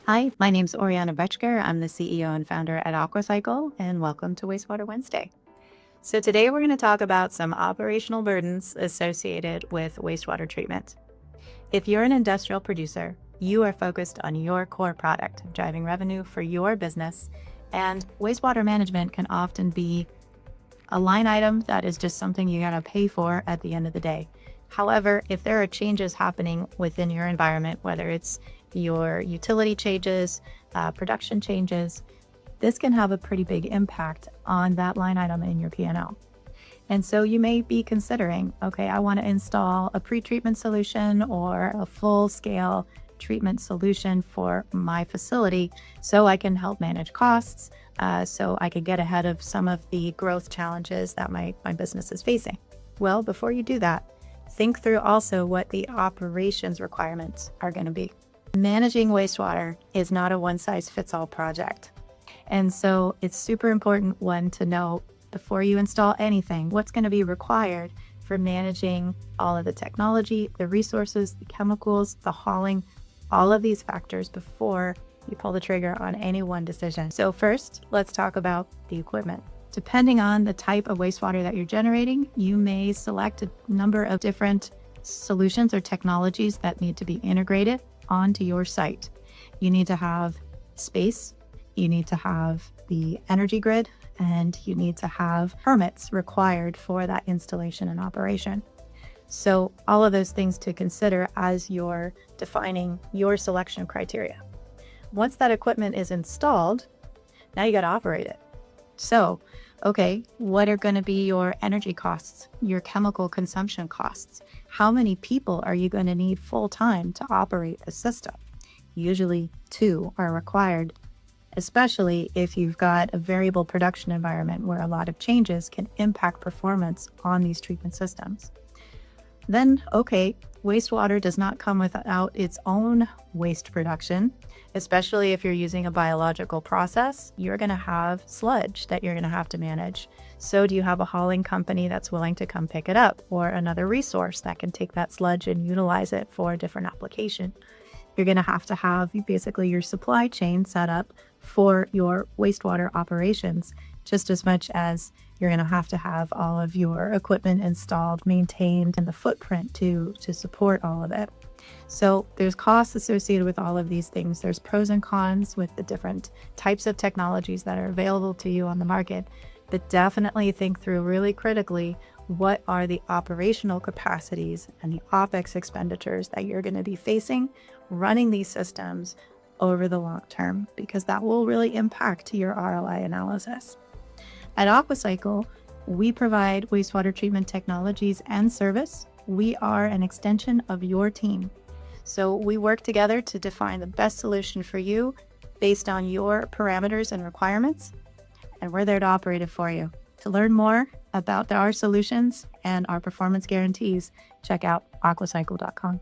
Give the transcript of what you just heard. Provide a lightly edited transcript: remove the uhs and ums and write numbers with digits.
Hi, my name's Oriana Bechker. I'm the CEO and founder at Aquacycl, and welcome to Wastewater Wednesday. So today we're going to talk about some operational burdens associated with wastewater treatment. If you're an industrial producer, you are focused on your core product, driving revenue for your business, and wastewater management can often be a line item that is just something you gotta pay for at the end of the day. However, if there are changes happening within your environment, whether it's your utility changes, production changes, this can have a pretty big impact on that line item in your P&L. And so you may be considering, okay, I want to install a pre-treatment solution or a full-scale treatment solution for my facility so I can help manage costs, so I can get ahead of some of the growth challenges that my business is facing. Well, before you do that, think through also what the operations requirements are going to be. Managing wastewater is not a one-size-fits-all project. And so it's super important, one, to know before you install anything, what's going to be required for managing all of the technology, the resources, the chemicals, the hauling, all of these factors before you pull the trigger on any one decision. So first, let's talk about the equipment. Depending on the type of wastewater that you're generating, you may select a number of different solutions or technologies that need to be integrated onto your site. You need to have space, you need to have the energy grid, and you need to have permits required for that installation and operation. So all of those things to consider as you're defining your selection criteria. Once that equipment is installed, now you got to operate it. So, okay, what are going to be your energy costs, your chemical consumption costs? How many people are you going to need full time to operate the system? Usually 2 are required, especially if you've got a variable production environment where a lot of changes can impact performance on these treatment systems. Then, okay, wastewater does not come without its own waste production, especially if you're using a biological process. You're going to have sludge that you're going to have to manage. So do you have a hauling company that's willing to come pick it up, or another resource that can take that sludge and utilize it for a different application? You're going to have basically your supply chain set up for your wastewater operations, just as much as you're going to have all of your equipment installed, maintained, and the footprint to support all of it. So there's costs associated with all of these things. There's pros and cons with the different types of technologies that are available to you on the market, but definitely think through really critically what are the operational capacities and the OpEx expenditures that you're going to be facing running these systems over the long term, because that will really impact your ROI analysis. At Aquacycl, we provide wastewater treatment technologies and service. We are an extension of your team. So we work together to define the best solution for you based on your parameters and requirements, and we're there to operate it for you. To learn more about our solutions and our performance guarantees, check out aquacycl.com.